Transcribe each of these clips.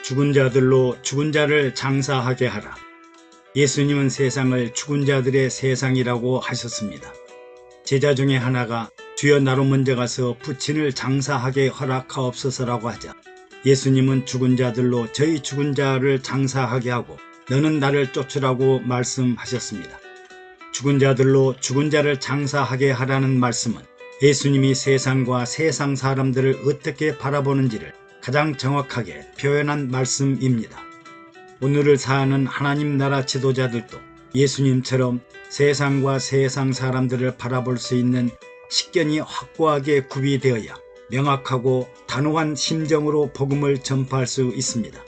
죽은 자들로 죽은 자를 장사하게 하라. 예수님은 세상을 죽은 자들의 세상이라고 하셨습니다. 제자 중에 하나가 주여 나로 먼저 가서 부친을 장사하게 허락하옵소서라고 하자 예수님은 죽은 자들로 저희 죽은 자를 장사하게 하고 너는 나를 쫓으라고 말씀하셨습니다. 죽은 자들로 죽은 자를 장사하게 하라는 말씀은 예수님이 세상과 세상 사람들을 어떻게 바라보는지를 가장 정확하게 표현한 말씀입니다. 오늘을 사는 하나님 나라 지도자들도 예수님처럼 세상과 세상 사람들을 바라볼 수 있는 식견이 확고하게 구비되어야 명확하고 단호한 심정으로 복음을 전파할 수 있습니다.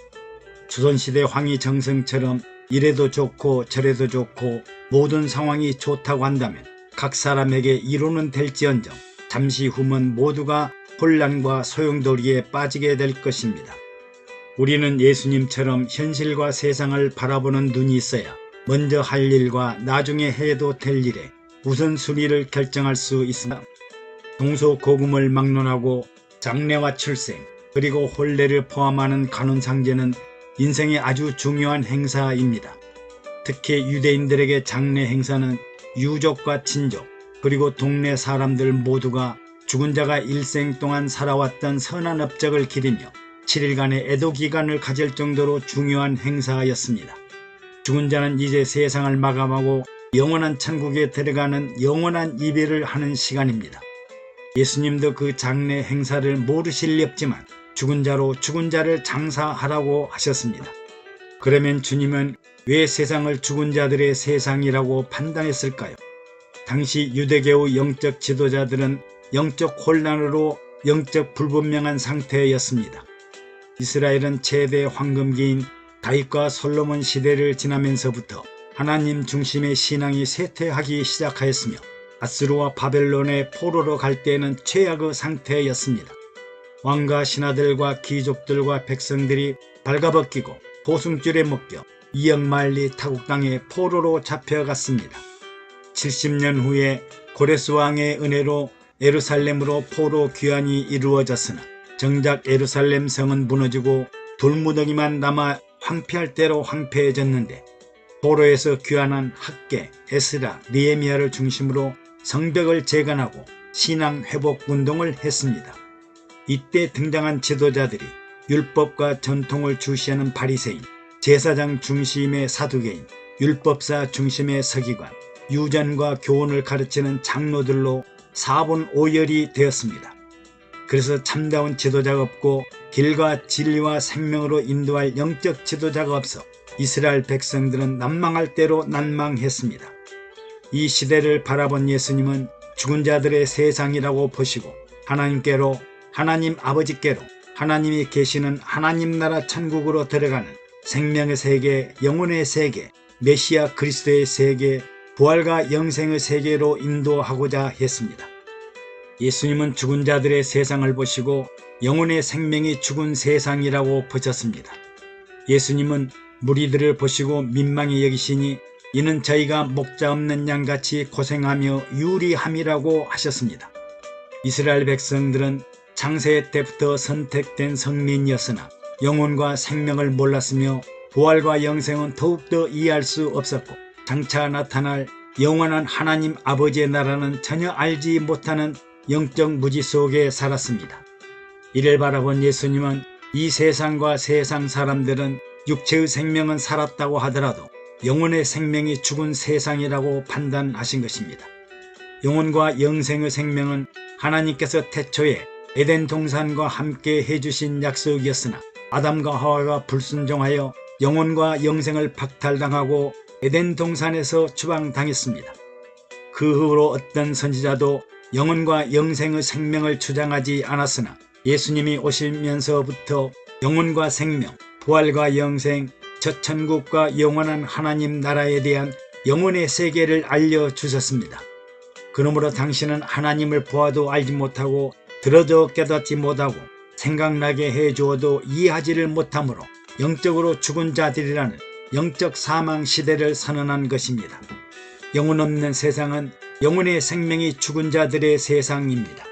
조선시대 황희정성처럼 이래도 좋고 저래도 좋고 모든 상황이 좋다고 한다면 각 사람에게 이로는 될지언정 잠시 후면 모두가 혼란과 소용돌이에 빠지게 될 것입니다. 우리는 예수님처럼 현실과 세상을 바라보는 눈이 있어야 먼저 할 일과 나중에 해도 될 일에 우선순위를 결정할 수 있습니다. 동서고금을 막론하고 장례와 출생 그리고 혼례를 포함하는 간운상제는 인생의 아주 중요한 행사입니다. 특히 유대인들에게 장례 행사는 유족과 친족 그리고 동네 사람들 모두가 죽은 자가 일생 동안 살아왔던 선한 업적을 기리며 7일간의 애도기간을 가질 정도로 중요한 행사였습니다. 죽은 자는 이제 세상을 마감하고 영원한 천국에 들어가는 영원한 이별을 하는 시간입니다. 예수님도 그 장례 행사를 모르실 리 없지만 죽은 자로 죽은 자를 장사하라고 하셨습니다. 그러면 주님은 왜 세상을 죽은 자들의 세상이라고 판단했을까요? 당시 유대교의 영적 지도자들은 영적 혼란으로 영적 불분명한 상태였습니다. 이스라엘은 최대 황금기인 다윗과 솔로몬 시대를 지나면서부터 하나님 중심의 신앙이 쇠퇴하기 시작하였으며 아수르와 바벨론의 포로로 갈 때에는 최악의 상태였습니다. 왕과 신하들과 귀족들과 백성들이 발가벗기고 보승줄에 묶여 이역만리 타국당의 포로로 잡혀갔습니다. 70년 후에 고레스 왕의 은혜로 예루살렘으로 포로 귀환이 이루어졌으나 정작 예루살렘 성은 무너지고 돌무더기만 남아 황폐할 대로 황폐해졌는데 포로에서 귀환한 학개, 에스라, 느헤미야를 중심으로 성벽을 재건하고 신앙 회복 운동을 했습니다. 이때 등장한 지도자들이 율법과 전통을 주시하는 바리새인, 제사장 중심의 사두개인, 율법사 중심의 서기관, 유전과 교훈을 가르치는 장로들로 사분오열이 되었습니다. 그래서 참다운 지도자가 없고 길과 진리와 생명으로 인도할 영적 지도자가 없어 이스라엘 백성들은 난망할 대로 난망했습니다. 이 시대를 바라본 예수님은 죽은 자들의 세상이라고 보시고 하나님께로 하나님 아버지께로 하나님이 계시는 하나님 나라 천국으로 들어가는 생명의 세계, 영혼의 세계, 메시아 그리스도의 세계, 부활과 영생의 세계로 인도하고자 했습니다. 예수님은 죽은 자들의 세상을 보시고 영혼의 생명이 죽은 세상이라고 보셨습니다. 예수님은 무리들을 보시고 민망히 여기시니 이는 저희가 목자 없는 양같이 고생하며 유리함이라고 하셨습니다. 이스라엘 백성들은 창세 때부터 선택된 성민이었으나 영혼과 생명을 몰랐으며 부활과 영생은 더욱더 이해할 수 없었고 장차 나타날 영원한 하나님 아버지의 나라는 전혀 알지 못하는 영적 무지 속에 살았습니다. 이를 바라본 예수님은 이 세상과 세상 사람들은 육체의 생명은 살았다고 하더라도 영혼의 생명이 죽은 세상이라고 판단하신 것입니다. 영혼과 영생의 생명은 하나님께서 태초에 에덴 동산과 함께 해주신 약속이었으나 아담과 하와가 불순종하여 영혼과 영생을 박탈당하고 에덴 동산에서 추방당했습니다. 그 후로 어떤 선지자도 영혼과 영생의 생명을 주장하지 않았으나 예수님이 오시면서부터 영혼과 생명, 부활과 영생, 저 천국과 영원한 하나님 나라에 대한 영혼의 세계를 알려주셨습니다. 그러므로 당신은 하나님을 보아도 알지 못하고 들어도 깨닫지 못하고 생각나게 해주어도 이해하지를 못하므로 영적으로 죽은 자들이라는 영적 사망 시대를 선언한 것입니다. 영혼 없는 세상은 영혼의 생명이 죽은 자들의 세상입니다.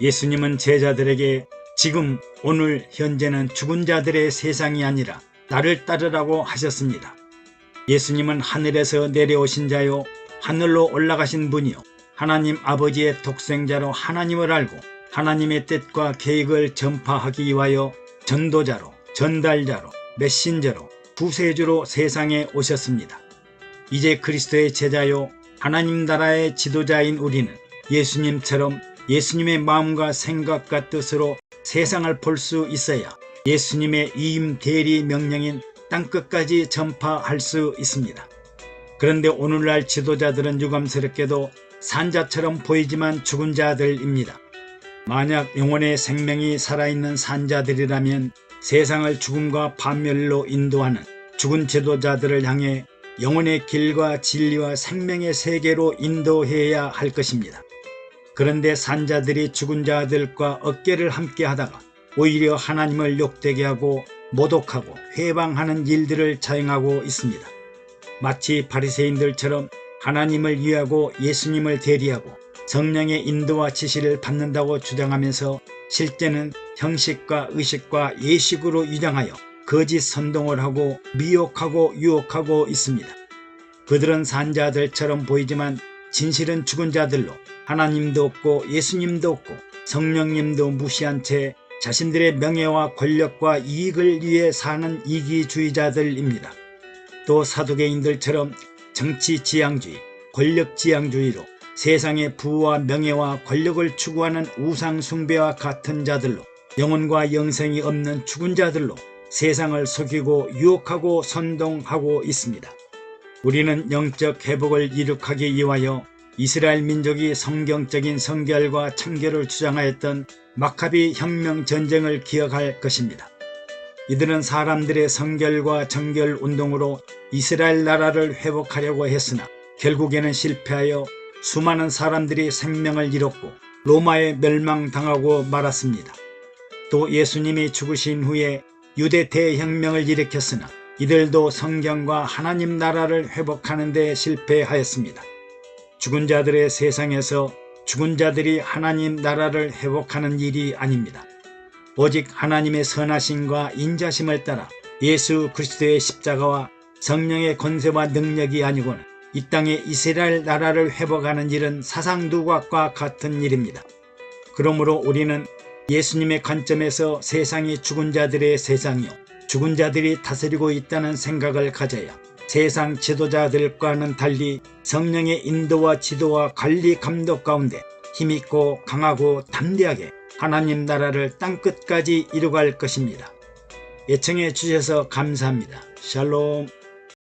예수님은 제자들에게 지금 오늘 현재는 죽은 자들의 세상이 아니라 나를 따르라고 하셨습니다. 예수님은 하늘에서 내려오신 자요 하늘로 올라가신 분이요 하나님 아버지의 독생자로 하나님을 알고 하나님의 뜻과 계획을 전파하기 위하여 전도자로, 전달자로, 메신저로, 구세주로 세상에 오셨습니다. 이제 그리스도의 제자요 하나님 나라의 지도자인 우리는 예수님처럼 예수님의 마음과 생각과 뜻으로 세상을 볼 수 있어야 예수님의 위임 대리 명령인 땅끝까지 전파할 수 있습니다. 그런데 오늘날 지도자들은 유감스럽게도 산자처럼 보이지만 죽은 자들입니다. 만약 영혼의 생명이 살아있는 산자들이라면 세상을 죽음과 파멸로 인도하는 죽은 지도자들을 향해 영혼의 길과 진리와 생명의 세계로 인도해야 할 것입니다. 그런데 산자들이 죽은 자들과 어깨를 함께 하다가 오히려 하나님을 욕되게 하고 모독하고 회방하는 일들을 자행하고 있습니다. 마치 바리새인들처럼 하나님을 위하고 예수님을 대리하고 성령의 인도와 지시를 받는다고 주장하면서 실제는 형식과 의식과 예식으로 위장하여 거짓 선동을 하고 미혹하고 유혹하고 있습니다. 그들은 산자들처럼 보이지만 진실은 죽은 자들로 하나님도 없고 예수님도 없고 성령님도 무시한 채 자신들의 명예와 권력과 이익을 위해 사는 이기주의자들입니다. 또 사두개인들처럼 정치지향주의, 권력지향주의로 세상의 부와 명예와 권력을 추구하는 우상숭배와 같은 자들로 영혼과 영생이 없는 죽은 자들로 세상을 속이고 유혹하고 선동하고 있습니다. 우리는 영적 회복을 이룩하기 위하여 이스라엘 민족이 성경적인 성결과 청결을 주장하였던 마카비 혁명 전쟁을 기억할 것입니다. 이들은 사람들의 성결과 정결 운동으로 이스라엘 나라를 회복하려고 했으나 결국에는 실패하여 수많은 사람들이 생명을 잃었고 로마에 멸망당하고 말았습니다. 또 예수님이 죽으신 후에 유대 대혁명을 일으켰으나 이들도 성경과 하나님 나라를 회복하는 데 실패하였습니다. 죽은 자들의 세상에서 죽은 자들이 하나님 나라를 회복하는 일이 아닙니다. 오직 하나님의 선하심과 인자심을 따라 예수 그리스도의 십자가와 성령의 권세와 능력이 아니고는 이 땅의 이스라엘 나라를 회복하는 일은 사상두각과 같은 일입니다. 그러므로 우리는 예수님의 관점에서 세상이 죽은 자들의 세상이요 죽은 자들이 다스리고 있다는 생각을 가져야 세상 지도자들과는 달리 성령의 인도와 지도와 관리 감독 가운데 힘있고 강하고 담대하게 하나님 나라를 땅끝까지 이루갈 것입니다. 애청해 주셔서 감사합니다. 샬롬.